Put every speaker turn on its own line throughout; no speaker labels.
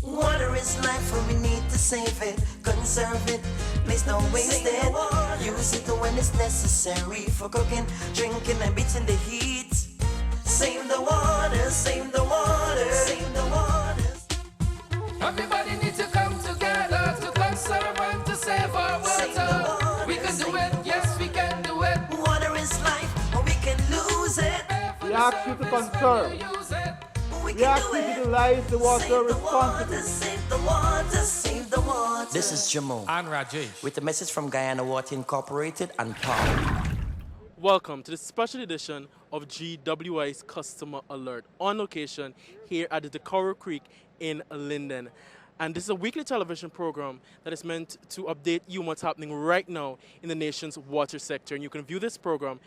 Water is life and we need to save it, conserve it, please don't waste it. Use it when it's necessary for cooking, drinking and beating the heat. Save the water, save the water, save the water.
Everybody needs to come together to conserve and to save our water. We can do it, yes we can do it.
Water is life or we can lose it.
We ask you to conserve. We ask you to utilize the water responsibly.
Save the water, save the water.
This is Jamo
And Rajesh.
with a message from Guyana Water Incorporated and PAL.
Welcome to the special edition of GWI's Customer Alert on location here at the Dakoura Creek in Linden. And this is a weekly television program that is meant to update you on what's happening right now in the nation's water sector. And you can view this program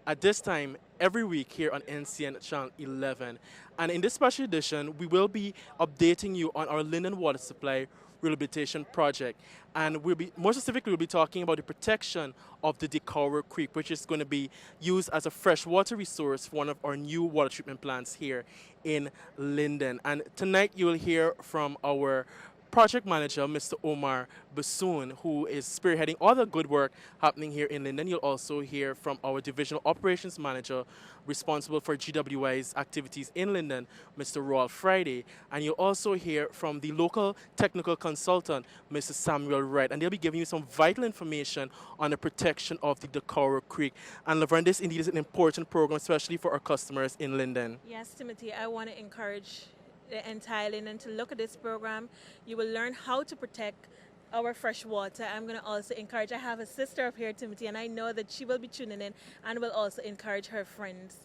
at this time every week here on NCN Channel 11. And in this special edition, we will be updating you on our Linden water supply rehabilitation project. And more specifically, we'll be talking about the protection of the Dakoura Creek, which is going to be used as a freshwater resource for one of our new water treatment plants here in Linden. And tonight you will hear from our project manager, Mr. Omar Bassoon, who is spearheading all the good work happening here in Linden. You'll also hear from our divisional operations manager responsible for GWI's activities in Linden, Mr. Royal Friday. And you'll also hear from the local technical consultant, Mr. Samuel Wright. And they'll be giving you some vital information on the protection of the Dakoura Creek. And Laverne, this indeed is an important program, especially for our customers in Linden.
Yes, Timothy, I want to encourage the entire Linden to look at this program. You will learn how to protect our fresh water. I'm going to also encourage, I have a sister up here, Timothy, and I know that she will be tuning in and will also encourage her friends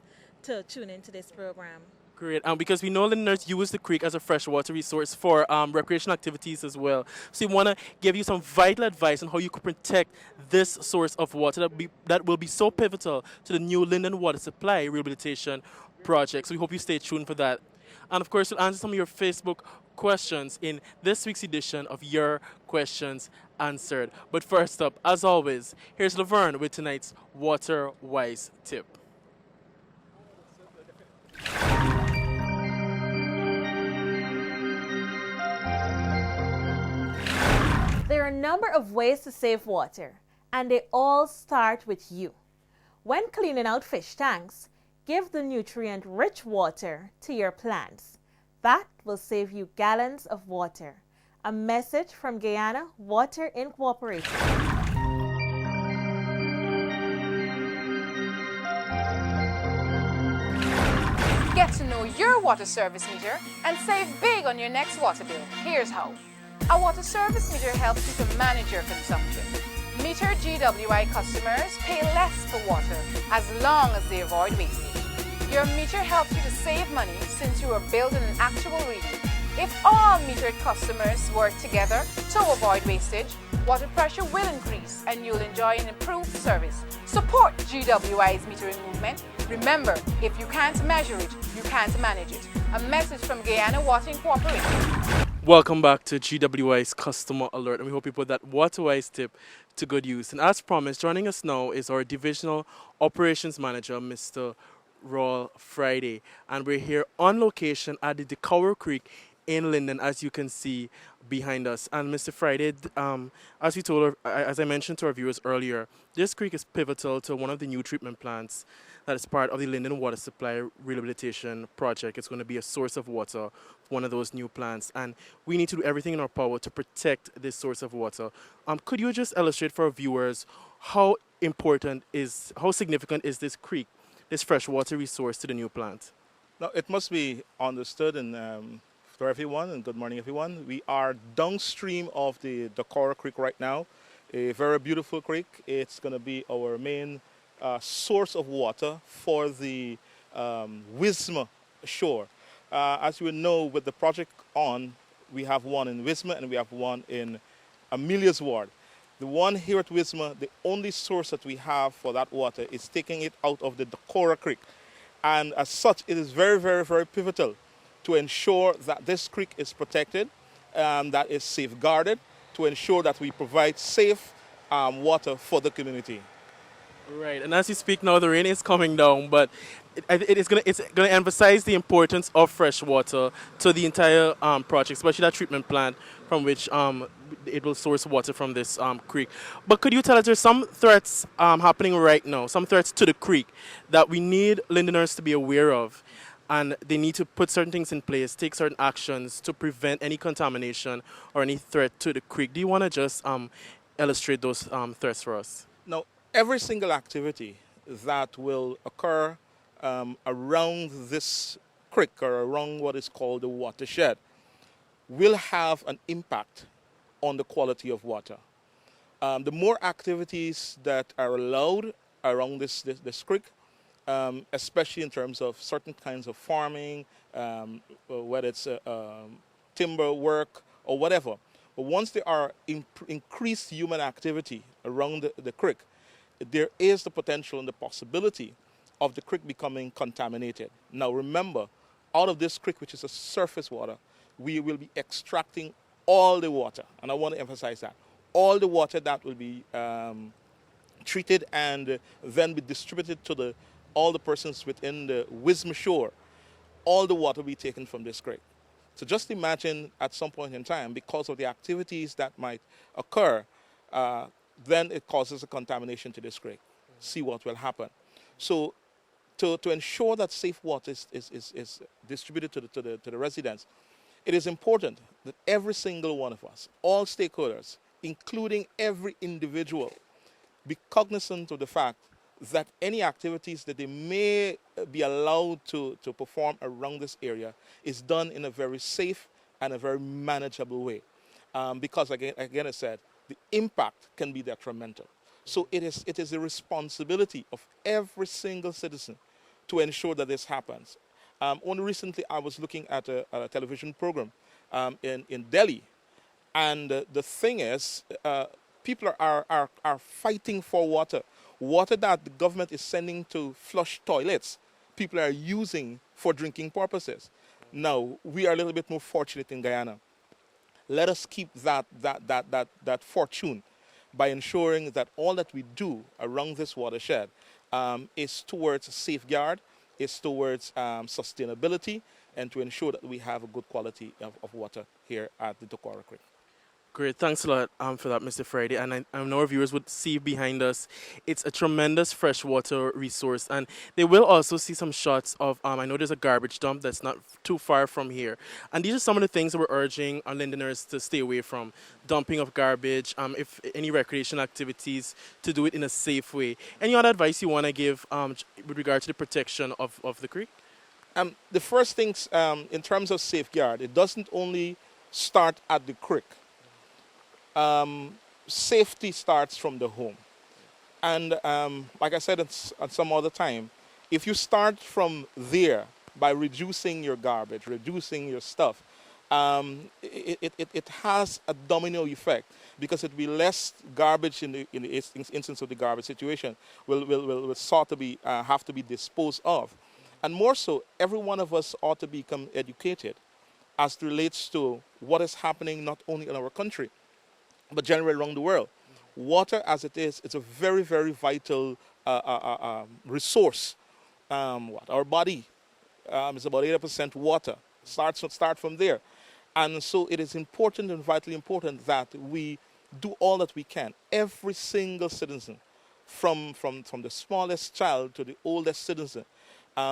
to tune into this program.
Great, because we know Linders use the creek as a freshwater resource for recreational activities as well. So we want to give you some vital advice on how you could protect this source of water that will be so pivotal to the new Linden water supply rehabilitation project. So we hope you stay tuned for that. And of course, we'll answer some of your Facebook questions in this week's edition of Your Questions Answered. But first up, as always, here's Laverne with tonight's Waterwise tip.
There are a number of ways to save water, and they all start with you. When cleaning out fish tanks, give the nutrient-rich water to your plants. That will save you gallons of water. A message from Guyana Water Incorporated.
Get to know your water service meter and save big on your next water bill. Here's how. A water service meter helps you to manage your consumption. Meter GWI customers pay less for water as long as they avoid wastage. Your meter helps you to save money since you are billed in an actual reading. If all metered customers work together to avoid wastage, water pressure will increase and you'll enjoy an improved service. Support GWI's metering movement. Remember, if you can't measure it, you can't manage it. A message from Guyana Water Incorporated.
Welcome back to GWI's Customer Alert, and we hope you put that Waterwise tip to good use. And as promised, joining us now is our Divisional Operations Manager, Mr. Royal Friday. And we're here on location at the Dakoura Creek in Linden, as you can see behind us. And Mr. Friday, as I mentioned to our viewers earlier, this creek is pivotal to one of the new treatment plants that is part of the Linden water supply rehabilitation project. It's going to be a source of water for one of those new plants, and we need to do everything in our power to protect this source of water. Could you just illustrate for our viewers how significant is this creek, this freshwater resource to the new plant?
Now, it must be understood and for everyone, and good morning everyone. We are downstream of the Dakoura Creek right now, a very beautiful creek. It's going to be our main source of water for the Wisma shore. As you know, with the project on, we have one in Wisma and we have one in Amelia's ward. The one here at Wisma, the only source that we have for that water is taking it out of the Dakoura Creek. And as such, it is very, very, very pivotal to ensure that this creek is protected, that is safeguarded, to ensure that we provide safe water for the community.
Right, and as you speak now, the rain is coming down, but it's gonna emphasize the importance of fresh water to the entire project, especially that treatment plant from which it will source water from this creek. But could you tell us there's some threats happening right now, some threats to the creek that we need Lindeners to be aware of, and they need to put certain things in place, take certain actions to prevent any contamination or any threat to the creek. Do you want to just illustrate those threats for us?
Now, every single activity that will occur around this creek or around what is called the watershed will have an impact on the quality of water. The more activities that are allowed around this creek, especially in terms of certain kinds of farming, whether it's timber work or whatever. But once there are increased human activity around the creek, there is the potential and the possibility of the creek becoming contaminated. Now remember, out of this creek, which is a surface water, we will be extracting all the water, and I want to emphasize that. All the water that will be treated and then be distributed to all the persons within the Wisma shore, all the water will be taken from this creek. So just imagine at some point in time, because of the activities that might occur, then it causes a contamination to this creek. See what will happen. So to ensure that safe water is distributed to the residents, it is important that every single one of us, all stakeholders, including every individual, be cognizant of the fact that any activities that they may be allowed to perform around this area is done in a very safe and a very manageable way. Because again, I said, the impact can be detrimental. So it is the responsibility of every single citizen to ensure that this happens. Only recently I was looking at a television program in Delhi, and the thing is, people are fighting for water. Water that the government is sending to flush toilets, people are using for drinking purposes. Now, we are a little bit more fortunate in Guyana. Let us keep that fortune by ensuring that all that we do around this watershed is towards safeguard, is towards sustainability, and to ensure that we have a good quality of water here at the Dakoura Creek.
Great, thanks a lot for that, Mr. Friday. And I know our viewers would see behind us, it's a tremendous freshwater resource. And they will also see some shots of, I know there's a garbage dump that's not too far from here. And these are some of the things that we're urging our Lindeners to stay away from. Dumping of garbage, if any recreational activities, to do it in a safe way. Any other advice you want to give with regard to the protection of the creek?
The first things, in terms of safeguard, it doesn't only start at the creek. Safety starts from the home. And like I said at some other time, if you start from there by reducing your garbage, reducing your stuff, it has a domino effect, because it will be less garbage in the instance of the garbage situation will sort to be have to be disposed of. And more so, every one of us ought to become educated as it relates to what is happening not only in our country, but generally around the world. Water, as it is, it's a very, very vital resource. Our body is about 80% water. Start from there. And so it is important and vitally important that we do all that we can. Every single citizen, from the smallest child to the oldest citizen,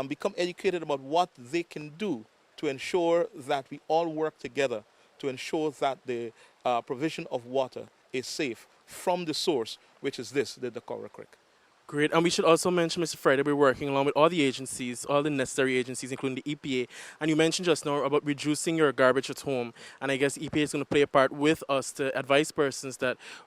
become educated about what they can do to ensure that we all work together to ensure that the provision of water is safe from the source, which is the Dakoura Creek.
Great. And we should also mention, Mr. Friday, we're working along with all the agencies, all the necessary agencies, including the EPA. And you mentioned just now about reducing your garbage at home. And I guess EPA is going to play a part with us to advise persons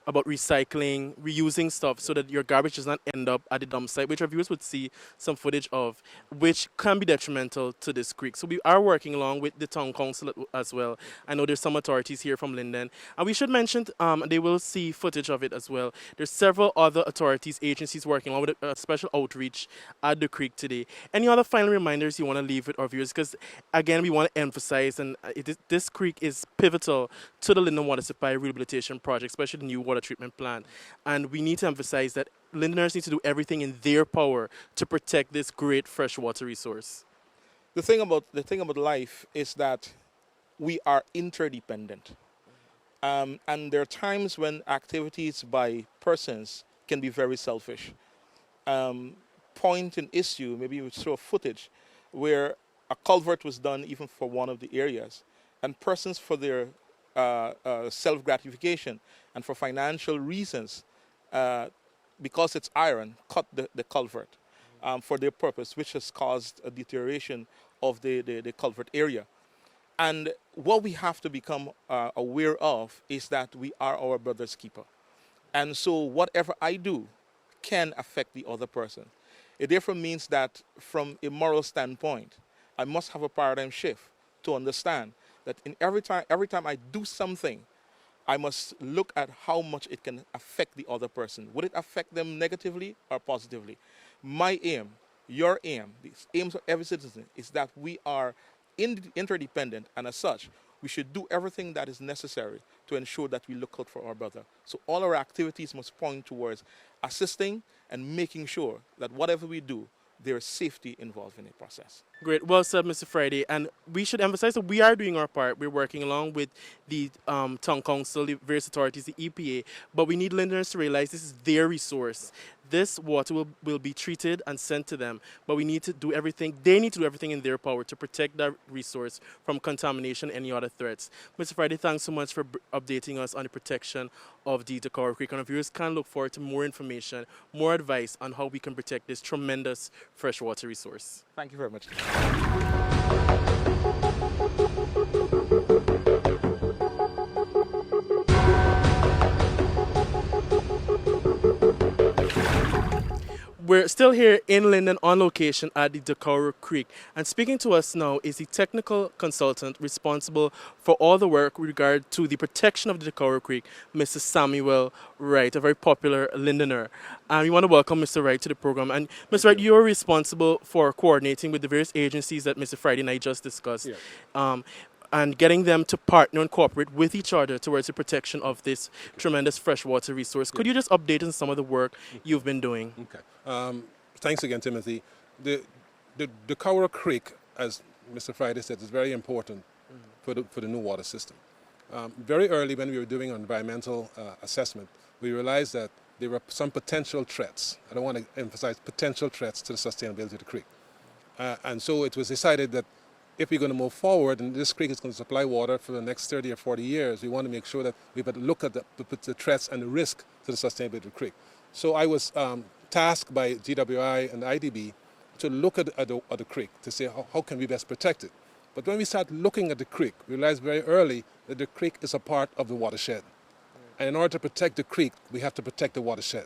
about recycling, reusing stuff so that your garbage does not end up at the dump site, which our viewers would see some footage of, which can be detrimental to this creek. So we are working along with the town council as well. I know there's some authorities here from Linden. And we should mention, they will see footage of it as well. There's several other authorities, agencies working on with a special outreach at the creek today. Any other final reminders you want to leave with our viewers? Because again, we want to emphasize, and this creek is pivotal to the Linden Water Supply Rehabilitation Project, especially the new water treatment plant. And we need to emphasize that Lindeners need to do everything in their power to protect this great freshwater resource.
The thing about life is that we are interdependent. And there are times when activities by persons can be very selfish. Point an issue, maybe you show footage, where a culvert was done even for one of the areas, and persons for their self-gratification and for financial reasons, because it's iron, cut the culvert for their purpose, which has caused a deterioration of the culvert area. And what we have to become aware of is that we are our brother's keeper. And so whatever I do can affect the other person. It therefore means that from a moral standpoint, I must have a paradigm shift to understand that every time I do something, I must look at how much it can affect the other person. Would it affect them negatively or positively? My aim, your aim, the aims of every citizen is that we are interdependent, and as such, we should do everything that is necessary to ensure that we look out for our brother. So all our activities must point towards assisting and making sure that whatever we do, there is safety involved in the process.
Great. Well said, Mr. Friday. And we should emphasize that we are doing our part. We're working along with the Town Council, the various authorities, the EPA, but we need Lindeners to realize this is their resource. This water will be treated and sent to them, but we need to do everything, they need to do everything in their power to protect that resource from contamination and any other threats. Mr. Friday, thanks so much for updating us on the protection of the Dakoura Creek. And our viewers can look forward to more information, more advice on how we can protect this tremendous freshwater resource.
Thank you very much.
We're still here in Linden on location at the Dakoura Creek, and speaking to us now is the technical consultant responsible for all the work with regard to the protection of the Dakoura Creek, Mr. Samuel Wright, a very popular Lindener. And we want to welcome Mr. Wright to the program. And Mr. Wright, you're responsible for coordinating with the various agencies that Mr. Friday and I just discussed. Yeah. And getting them to partner and cooperate with each other towards the protection of this tremendous freshwater resource. Could you just update us on some of the work you've been doing?
Okay. Thanks again, Timothy. The Dakoura Creek, as Mr. Friday said, is very important for the new water system. Very early when we were doing our environmental assessment, we realized that there were some potential threats. I don't want to emphasize potential threats to the sustainability of the creek. And so it was decided that if we're going to move forward and this creek is going to supply water for the next 30 or 40 years, we want to make sure that we better look at the threats and the risk to the sustainability of the creek. So I was tasked by GWI and IDB to look at the creek to say how can we best protect it. But when we start looking at the creek, we realized very early that the creek is a part of the watershed. And in order to protect the creek, we have to protect the watershed.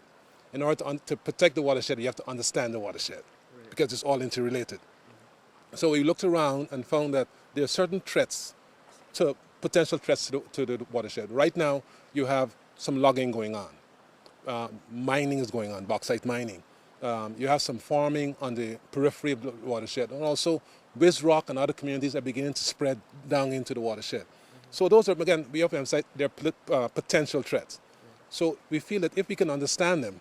In order to protect the watershed, we have to understand the watershed because it's all interrelated. So we looked around and found that there are certain threats, potential threats to the watershed. Right now, you have some logging going on. Mining is going on, bauxite mining. You have some farming on the periphery of the watershed. And also, Wiz Rock and other communities are beginning to spread down into the watershed. So those are, again, we have to emphasize they're potential threats. So we feel that if we can understand them,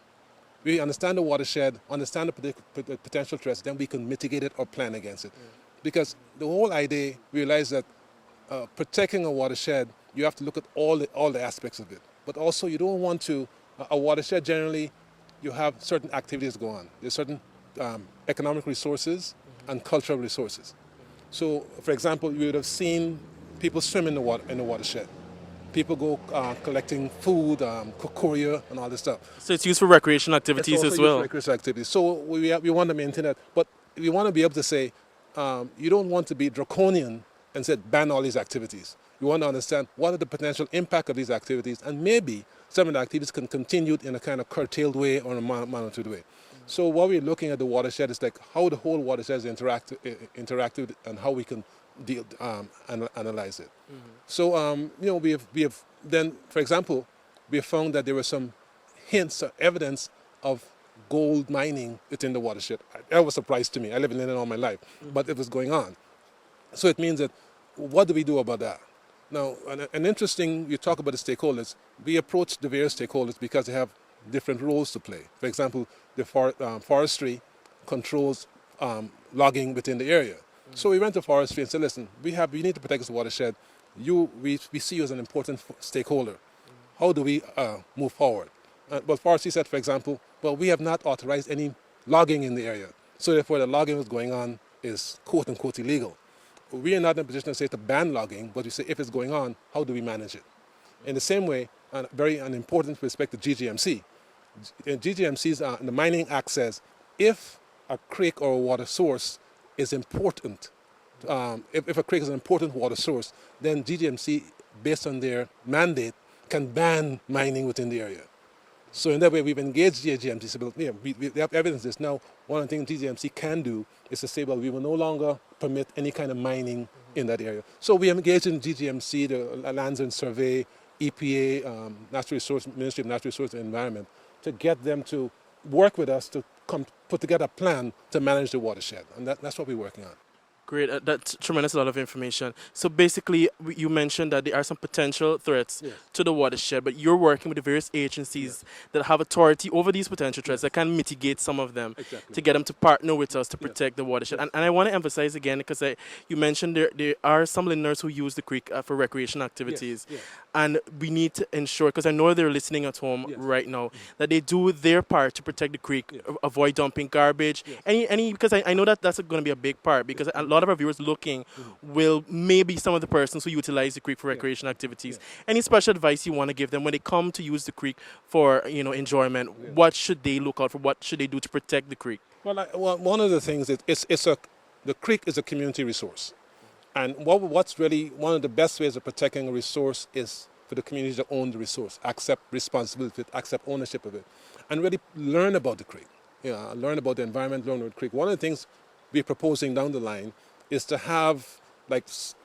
we understand the watershed, understand the potential threats, then we can mitigate it or plan against it. Because the whole idea, we realize that protecting a watershed, you have to look at all the aspects of it. But also you don't want to, a watershed generally, you have certain activities go on. There's certain economic resources and cultural resources. So, for example, you would have seen people swim in the watershed. People go collecting food, cocoa and all this stuff.
So it's used for recreation activities as well.
Recreation activities. So we want to maintain that, but we want to be able to say you don't want to be draconian and say ban all these activities. You want to understand what are the potential impact of these activities, and maybe some of the activities can continue in a kind of curtailed way or a monitored way. So what we're looking at the watershed is like how the whole watershed is interactive and how we can deal analyze it. So we have then, for example, we have found that there were some hints or evidence of gold mining within the watershed. That was a surprise to me. I live in Linden all my life, but it was going on. So it means that what do we do about that? Now, an interesting, you talk about the stakeholders. We approach the various stakeholders because they have different roles to play. For example, the forestry controls logging within the area. So we went to forestry and said, listen, we need to protect this watershed. We see you as an important stakeholder. How do we move forward? But forestry said, for example, well, we have not authorized any logging in the area. So therefore, the logging that's going on is quote unquote illegal. We are not in a position to say to ban logging, but we say if it's going on, how do we manage it? In the same way, an important respect to GGMC. GGMC's the Mining Act says if a creek or a water source is important, if a creek is an important water source, then GGMC, based on their mandate, can ban mining within the area. So in that way, we've engaged GGMC. So we have evidence of this. Now, one of the things GGMC can do is to say, well, we will no longer permit any kind of mining in that area. So we engaged in GGMC, the Lands and Survey, EPA, Ministry of Natural Resources and Environment, to get them to work with us to put together a plan to manage the watershed. And that's what we're working on.
Great, that's tremendous lot of information. So basically, you mentioned that there are some potential threats to the watershed, but you're working with the various agencies that have authority over these potential threats that can mitigate some of them to get them to partner with us to protect the watershed. And I want to emphasize again, because you mentioned there are some Linderners who use the creek for recreation activities. And we need to ensure, because I know they're listening at home right now, that they do their part to protect the creek, avoid dumping garbage, because I know that that's going to be a big part, because a lot of our viewers looking will maybe some of the persons who utilize the creek for recreation activities. Any special advice you want to give them when they come to use the creek for enjoyment? What should they look out for? What should they do to protect the creek?
Well, one of the things is the creek is a community resource. And what's really one of the best ways of protecting a resource is for the community to own the resource, accept responsibility, accept ownership of it, and really learn about the creek. Learn about the environment, learn about the creek. One of the things we're proposing down the line is to have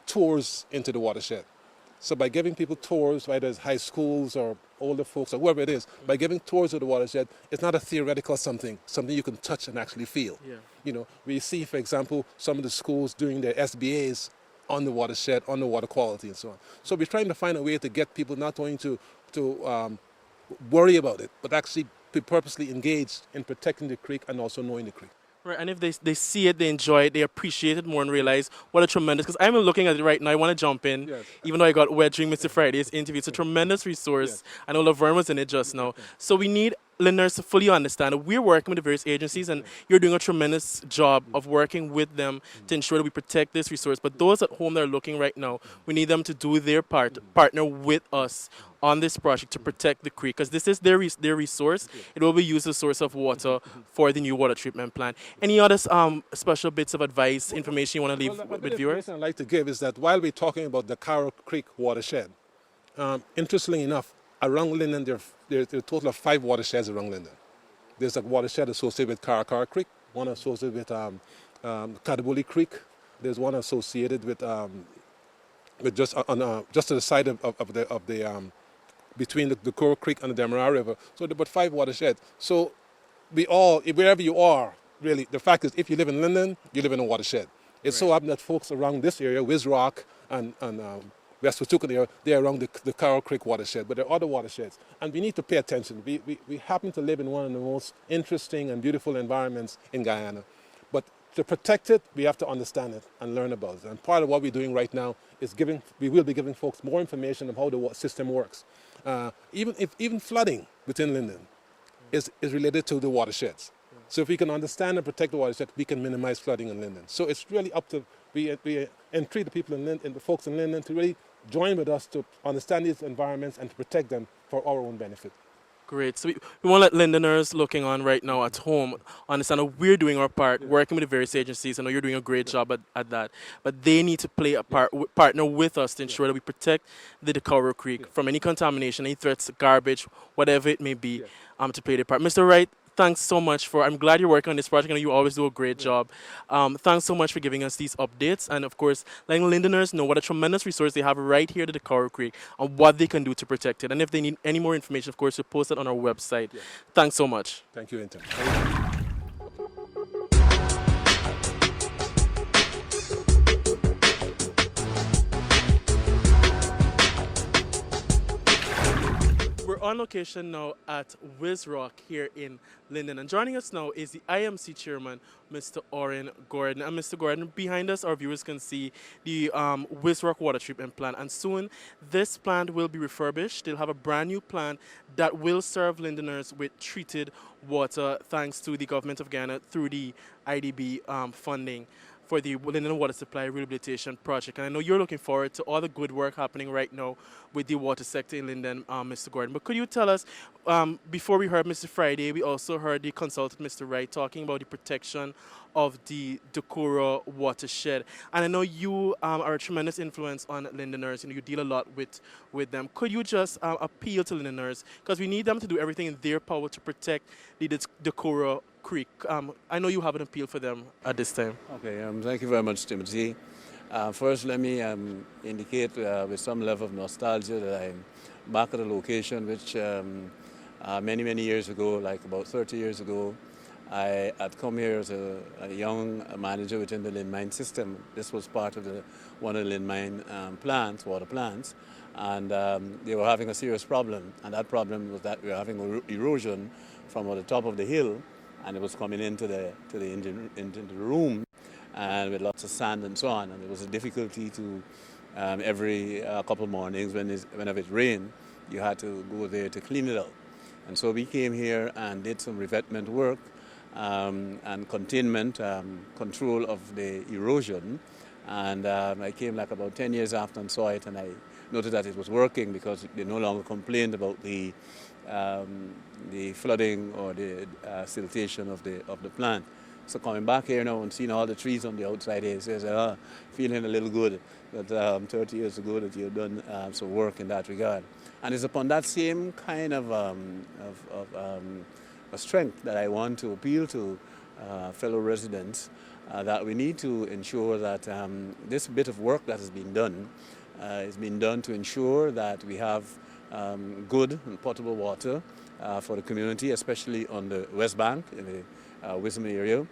tours into the watershed. So by giving people tours, whether it's high schools or older folks or whoever it is, by giving tours of the watershed, it's not a theoretical something you can touch and actually feel. We see, for example, some of the schools doing their SBAs on the watershed, on the water quality and so on. So we're trying to find a way to get people not only to worry about it, but actually be purposely engaged in protecting the creek and also knowing the creek.
Right, and if they see it, they enjoy it, they appreciate it more and realize what a tremendous, because I'm looking at it right now, I want to jump in, even though I got wet during Mr. Friday's interview. It's a tremendous resource. I know Laverne was in it just now. So we need Linderners to fully understand that we're working with the various agencies, and you're doing a tremendous job of working with them to ensure that we protect this resource. But those at home that are looking right now, we need them to do their part, partner with us on this project to protect the creek, because this is their resource. It will be used as a source of water for the new water treatment plant. Any other special bits of advice, information you want to leave with viewers?
The information I'd like to give is that while we're talking about the Dakoura Creek watershed, interestingly enough, around Linden, there's a total of 5 watersheds around Linden. There's a watershed associated with Dakoura Creek, one associated with Kadabuli Creek. There's one associated with just to the side of the between the Dakoura Creek and the Demerara River. So there are about 5 watersheds. So wherever you are, really, the fact is if you live in Linden, you live in a watershed. It's so happens that folks around this area, Wiz Rock and West Watuka, they're around the Dakoura Creek watershed, but there are other watersheds. And we need to pay attention. We happen to live in one of the most interesting and beautiful environments in Guyana. But to protect it, we have to understand it and learn about it. And part of what we're doing right now is we will be giving folks more information on how the system works. Even flooding within Linden is related to the watersheds. So if we can understand and protect the watershed, we can minimize flooding in Linden. So it's really up to we entreat the people in Linden, the folks in Linden, to really join with us to understand these environments and to protect them for our own benefit.
Great. So we want to let Lindeners looking on right now at home understand that we're doing our part, working with the various agencies. I know you're doing a great job at that. But they need to play a part, partner with us to ensure that we protect the Dakoura Creek from any contamination, any threats, garbage, whatever it may be, to play their part. Mr. Wright, thanks so much I'm glad you're working on this project, and you always do a great job. Thanks so much for giving us these updates, and of course, letting Lindeners know what a tremendous resource they have right here at the Dakoura Creek and what they can do to protect it. And if they need any more information, of course, we'll post it on our website.
Yeah.
Thanks so much.
Thank you, Intim.
We're on location now at Wiz Rock here in Linden, and joining us now is the IMC chairman, Mr. Oren Gordon. And Mr. Gordon, behind us, our viewers can see the Wiz Rock water treatment plant, and soon this plant will be refurbished. They'll have a brand new plant that will serve Lindeners with treated water, thanks to the government of Guyana through the IDB funding for the Linden Water Supply Rehabilitation Project. And I know you're looking forward to all the good work happening right now with the water sector in Linden, Mr. Gordon. But could you tell us, before we heard Mr. Friday, we also heard the consultant, Mr. Wright, talking about the protection of the Dakoura watershed. And I know you are a tremendous influence on Lindeners, and you deal a lot with them. Could you just appeal to Lindeners, because we need them to do everything in their power to protect the Dakoura Creek. I know you have an appeal for them at this time.
Okay, thank you very much, Timothy. First, let me indicate with some level of nostalgia that I'm back at a location which many, many years ago, like about 30 years ago, I had come here as a young manager within the Linden mine system. This was part of one of the Linden mine plants, water plants, and they were having a serious problem. And that problem was that we were having erosion from the top of the hill, and it was coming into the room, and with lots of sand and so on. And it was a difficulty to every couple of mornings whenever it rained, you had to go there to clean it out. And so we came here and did some revetment work and containment, control of the erosion. And I came like about 10 years after and saw it, and I noted that it was working because they no longer complained about the flooding or the siltation of the plant. So coming back here now and seeing all the trees on the outside here, it says, feeling a little good that 30 years ago that you've done some work in that regard. And it's upon that same kind of a strength that I want to appeal to fellow residents that we need to ensure that this bit of work that has been done is being done to ensure that we have good and potable water for the community, especially on the West Bank, in the Wisdom area.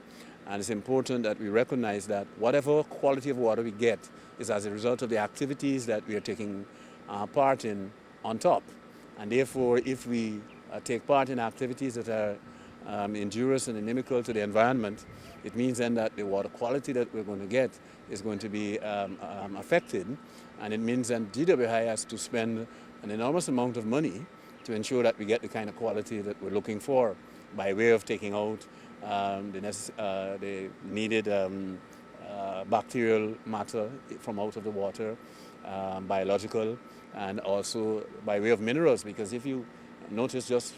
And it's important that we recognize that whatever quality of water we get is as a result of the activities that we are taking part in on top. And therefore, if we take part in activities that are injurious and inimical to the environment, it means then that the water quality that we're going to get is going to be affected. And it means then GWI has to spend an enormous amount of money to ensure that we get the kind of quality that we're looking for, by way of taking out the needed bacterial matter from out of the water, biological, and also by way of minerals. Because if you notice just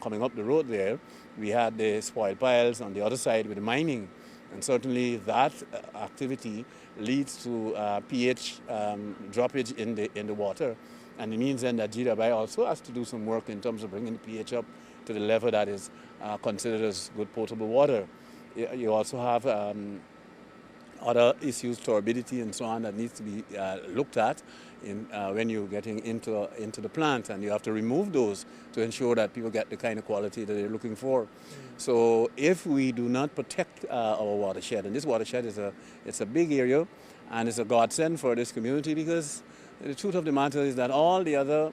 coming up the road there, we had the spoil piles on the other side with the mining. And certainly that activity leads to pH droppage in the water. And it means then that GWI also has to do some work in terms of bringing the pH up to the level that is considered as good potable water. You also have other issues, turbidity and so on, that needs to be looked at when you're getting into the plant, and you have to remove those to ensure that people get the kind of quality that they're looking for. So if we do not protect our watershed, and this watershed it's a big area, and it's a godsend for this community, because the truth of the matter is that all the other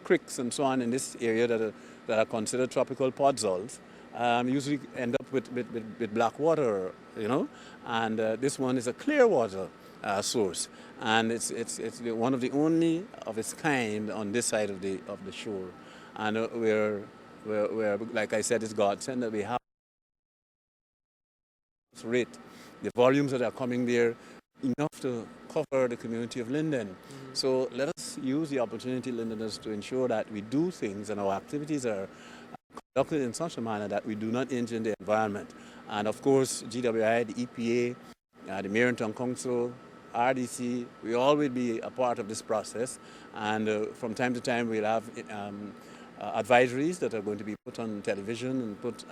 creeks and so on in this area that are considered tropical podzols usually end up with black water, you know, and this one is a clear water source, and it's one of the only of its kind on this side of the shore, and we're like I said, it's godsend that we have rate the volumes that are coming there enough to cover the community of Linden. So let us use the opportunity, Lindeners, to ensure that we do things and our activities are conducted in such a manner that we do not injure the environment. And of course, GWI, the EPA, the Mayor and Town Council, RDC, we all will be a part of this process. And from time to time, we'll have advisories that are going to be put on television and put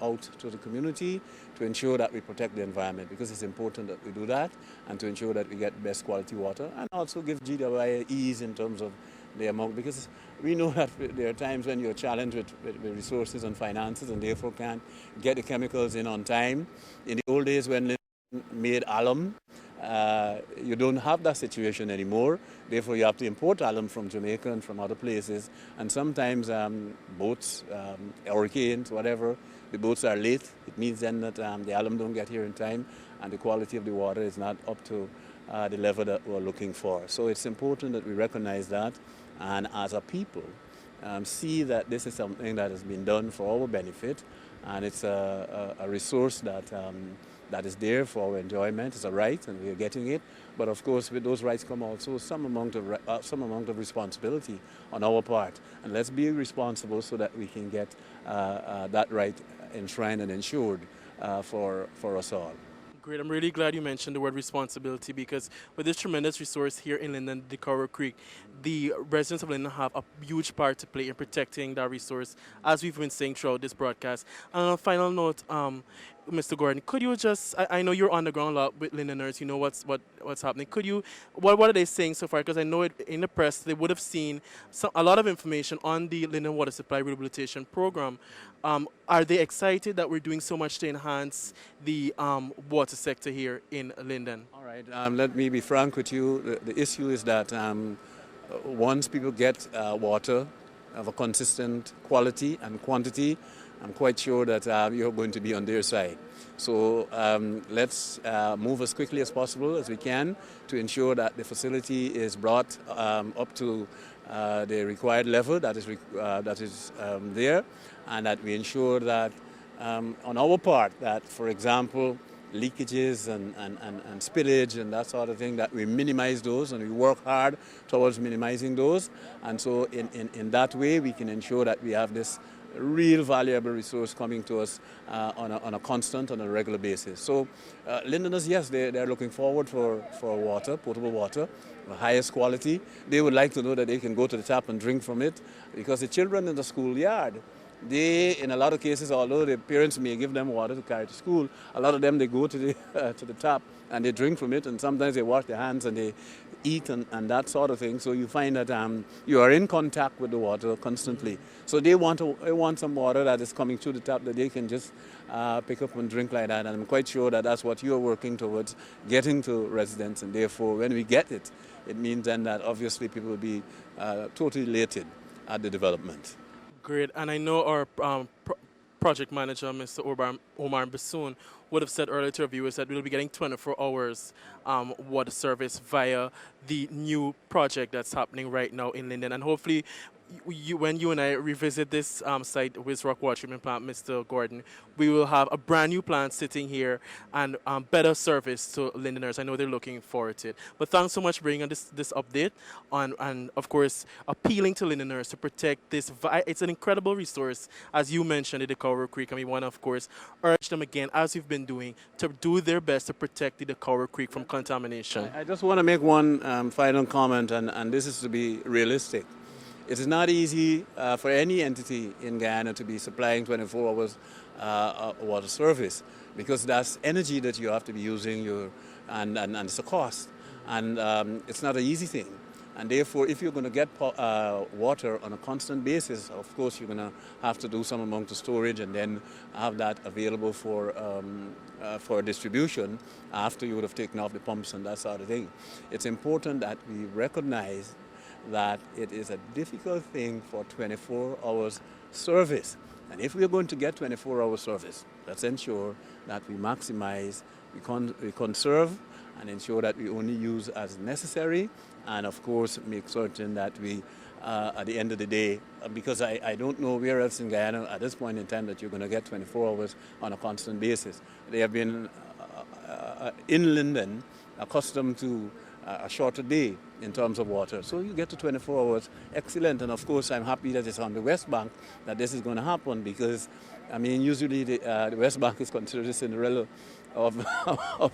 out to the community to ensure that we protect the environment, because it's important that we do that, and to ensure that we get best quality water, and also give GWI ease in terms of the amount, because we know that there are times when you're challenged with resources and finances and therefore can't get the chemicals in on time. In the old days when Linden made alum, you don't have that situation anymore. Therefore, you have to import alum from Jamaica and from other places. And sometimes boats, hurricanes, whatever, the boats are late. It means then that the alum don't get here in time, and the quality of the water is not up to the level that we're looking for. So it's important that we recognize that, and as a people, see that this is something that has been done for our benefit, and it's a resource that is there for our enjoyment. It's a right, and we are getting it. But of course, with those rights come also some amount of responsibility on our part. And let's be responsible so that we can get that right enshrined and ensured for us all.
Great. I'm really glad you mentioned the word responsibility, because with this tremendous resource here in Linden, the Dakoura Creek, the residents of Linden have a huge part to play in protecting that resource, as we've been saying throughout this broadcast. And on a final note, Mr. Gordon, could you just, I know you're on the ground a lot with Lindeners, you know what's happening. Could you, what are they saying so far? Because I know in the press they would have seen a lot of information on the Linden Water Supply Rehabilitation Program. Are they excited that we're doing so much to enhance the water sector here in Linden?
All right, let me be frank with you. The issue is that once people get water of a consistent quality and quantity, I'm quite sure that you're going to be on their side. So let's move as quickly as possible as we can to ensure that the facility is brought up to the required level that is there, and that we ensure that on our part that, for example, leakages and spillage and that sort of thing, that we minimize those, and we work hard towards minimizing those. And so in that way we can ensure that we have this real valuable resource coming to us on a constant, on a regular basis. So Lindeners, yes, they're looking forward for water, potable water, the highest quality. They would like to know that they can go to the tap and drink from it, because the children in the schoolyard, they, in a lot of cases, although the parents may give them water to carry to school, a lot of them, they go to the tap and they drink from it, and sometimes they wash their hands and they eat and that sort of thing. So you find that you are in contact with the water constantly. So they want some water that is coming through the tap that they can just pick up and drink like that. And I'm quite sure that that's what you're working towards, getting to residents. And therefore, when we get it, it means then that obviously people will be totally elated at the development.
Great. And I know our project manager, Mr. Omar Bassoon, would have said earlier to our viewers that we'll be getting 24 hours water service via the new project that's happening right now in Linden. And hopefully, when you and I revisit this site, Wiz Rock Water Treatment Plant, Mr. Gordon, we will have a brand new plant sitting here and better service to Lindeners. I know they're looking forward to it. But thanks so much for bringing this update on, and of course, appealing to Lindeners to protect this. It's an incredible resource, as you mentioned, the Dakoura Creek, and we want to, of course, urge them again, as we've been doing, to do their best to protect the Dakoura Creek from contamination.
I just want to make one final comment, and this is to be realistic. It is not easy for any entity in Guyana to be supplying 24 hours water service, because that's energy that you have to be using, and it's a cost. And it's not an easy thing. And therefore, if you're going to get water on a constant basis, of course, you're going to have to do some amount of storage and then have that available for distribution after you would have taken off the pumps and that sort of thing. It's important that we recognize that it is a difficult thing for 24 hours service. And if we are going to get 24 hours service, let's ensure that we maximize, we conserve, and ensure that we only use as necessary, and of course make certain that we, at the end of the day, because I don't know where else in Guyana at this point in time that you're going to get 24 hours on a constant basis. They have been in Linden accustomed to a shorter day in terms of water. So you get to 24 hours, excellent. And of course, I'm happy that it's on the West Bank that this is going to happen, because, I mean, usually the West Bank is considered the Cinderella of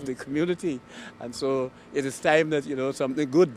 the community. And so it is time that, something good,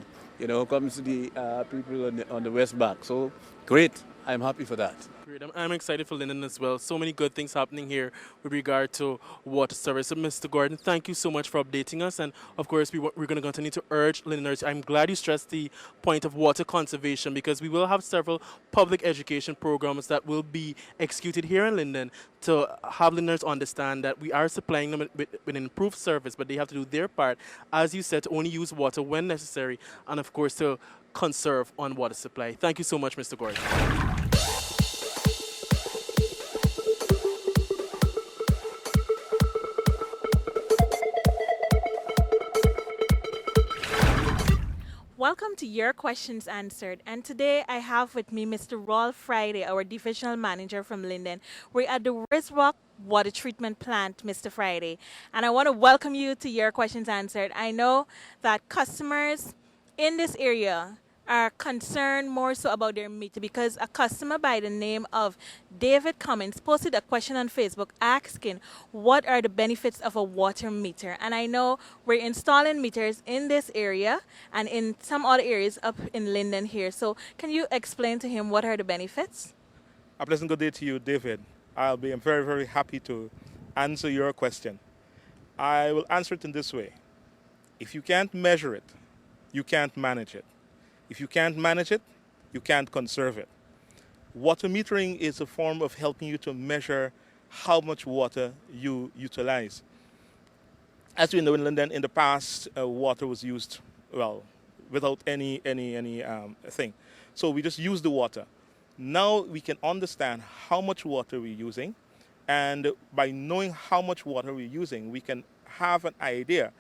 comes to the people on the West Bank. So great. I'm happy for that.
Great. I'm excited for Linden as well. So many good things happening here with regard to water service. So, Mr. Gordon, thank you so much for updating us. And of course, we're going to continue to urge Lindeners. I'm glad you stressed the point of water conservation, because we will have several public education programs that will be executed here in Linden to have Lindeners understand that we are supplying them with an improved service, but they have to do their part, as you said, to only use water when necessary, and of course to conserve on water supply. Thank you so much, Mr. Gordon.
Welcome to Your Questions Answered. And today I have with me Mr. Rolf Friday, our divisional manager from Linden. We're at the Rock Water Treatment Plant, Mr. Friday. And I want to welcome you to Your Questions Answered. I know that customers in this area are concerned more so about their meter, because a customer by the name of David Cummins posted a question on Facebook asking what are the benefits of a water meter. And I know we're installing meters in this area and in some other areas up in Linden here. So can you explain to him what are the benefits?
A pleasant good day to you, David. I'll be very, very happy to answer your question. I will answer it in this way. If you can't measure it, you can't manage it. If you can't manage it, you can't conserve it. Water metering is a form of helping you to measure how much water you utilize. As we know in Linden, in the past, water was used, well, without any thing. So we just use the water. Now we can understand how much water we're using, and by knowing how much water we're using, we can have an idea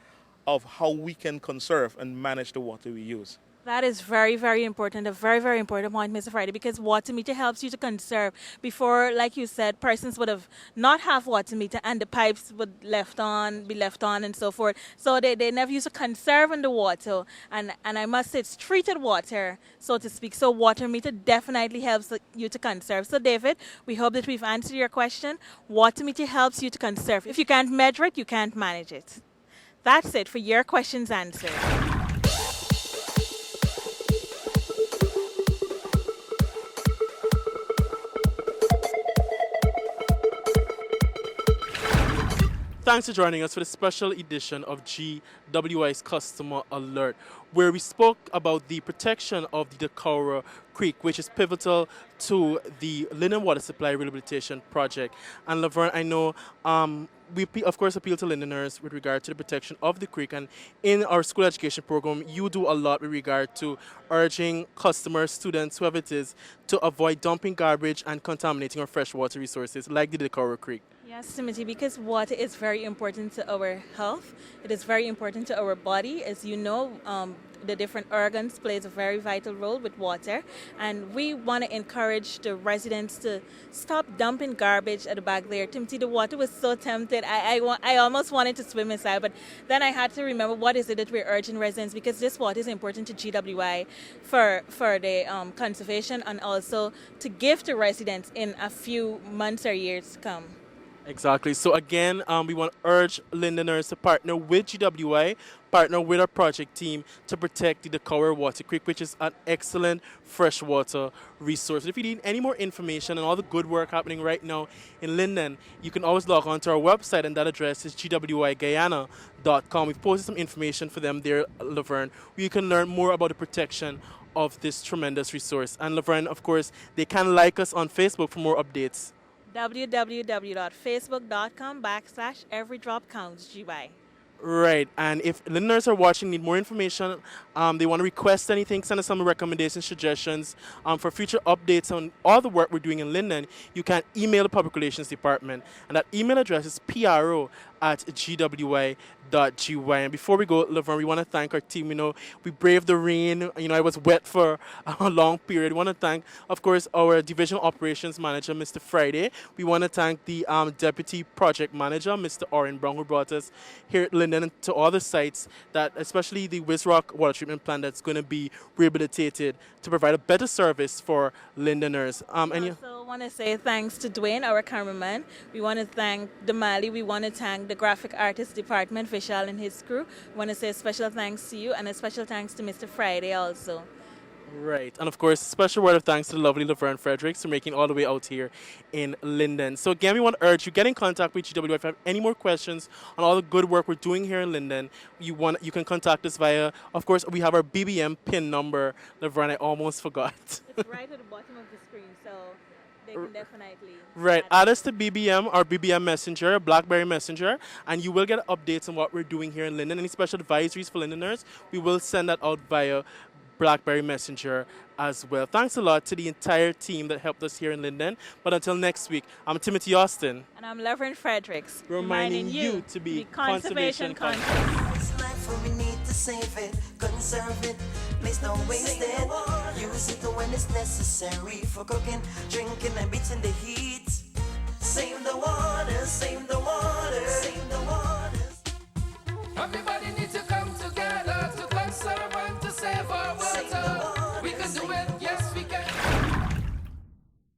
of how we can conserve and manage the water we use.
That is very, very important, a very, very important point, Mr. Friday, because water meter helps you to conserve. Before, like you said, persons would have not have water meter and the pipes would be left on and so forth. So they never used to conserve in the water. And I must say it's treated water, so to speak. So water meter definitely helps you to conserve. So David, we hope that we've answered your question. Water meter helps you to conserve. If you can't measure it, you can't manage it. That's it for Your Questions Answered.
Thanks for joining us for the special edition of GWI's Customer Alert, where we spoke about the protection of the Dakoura Creek, which is pivotal to the Linden Water Supply Rehabilitation Project. And Laverne, I know we of course appeal to Lindeners with regard to the protection of the creek, and in our school education program you do a lot with regard to urging customers, students, whoever it is, to avoid dumping garbage and contaminating our freshwater resources like the Dakoura Creek.
Yes, Timothy, because water is very important to our health. It is very important to our body. As you know, the different organs plays a very vital role with water. And we want to encourage the residents to stop dumping garbage at the back there. Timothy, the water was so tempted. I almost wanted to swim inside, but then I had to remember what is it that we're urging residents, because this water is important to GWI for the conservation and also to give to residents in a few months or years to come.
Exactly. So again, we want to urge Lindeners to partner with GWI, partner with our project team to protect the Dakoura Water Creek, which is an excellent freshwater resource. If you need any more information on all the good work happening right now in Linden, you can always log on to our website, and that address is gwiguyana.com. We've posted some information for them there, Laverne, where you can learn more about the protection of this tremendous resource. And Laverne, of course, they can like us on Facebook for more updates.
www.facebook.com/everydropcountsgy.
Right, and if listeners are watching, need more information, they want to request anything, send us some recommendations, suggestions for future updates on all the work we're doing in Linden, you can email the Public Relations Department, and that email address is pro@gwi.gy. And before we go, Laverne, we want to thank our team. You know, we braved the rain. You know, I was wet for a long period. We want to thank, of course, our Divisional Operations Manager, Mr. Friday. We want to thank the Deputy Project Manager, Mr. Oren Brown, who brought us here at Linden and to all the sites, that especially the Rock Water Treatment Plant that's going to be rehabilitated to provide a better service for Lindeners.
I also want to say thanks to Dwayne, our cameraman. We want to thank Damali. We want to thank the Graphic Artist Department, Vishal and his crew. We want to say a special thanks to you, and a special thanks to Mr. Friday also.
Right. And of course, special word of thanks to the lovely Laverne Fredericks for making all the way out here in Linden. So again, we want to urge you, get in contact with GWI if you have any more questions on all the good work we're doing here in Linden. You can contact us via, of course, we have our BBM PIN number. Laverne, I almost forgot.
It's right at the bottom of the screen, so they can definitely.
Right. Add us to BBM, our BBM Messenger, BlackBerry Messenger, and you will get updates on what we're doing here in Linden. Any special advisories for Lindeners, we will send that out via BlackBerry Messenger as well. Thanks a lot to the entire team that helped us here in Linden. But until next week, I'm Timothy Austin.
And I'm Laverne Fredericks.
Reminding you to be conservation conscious.
This life we need to save it, conserve it, please don't waste it. Use it when it's necessary for cooking, drinking, and beating the heat.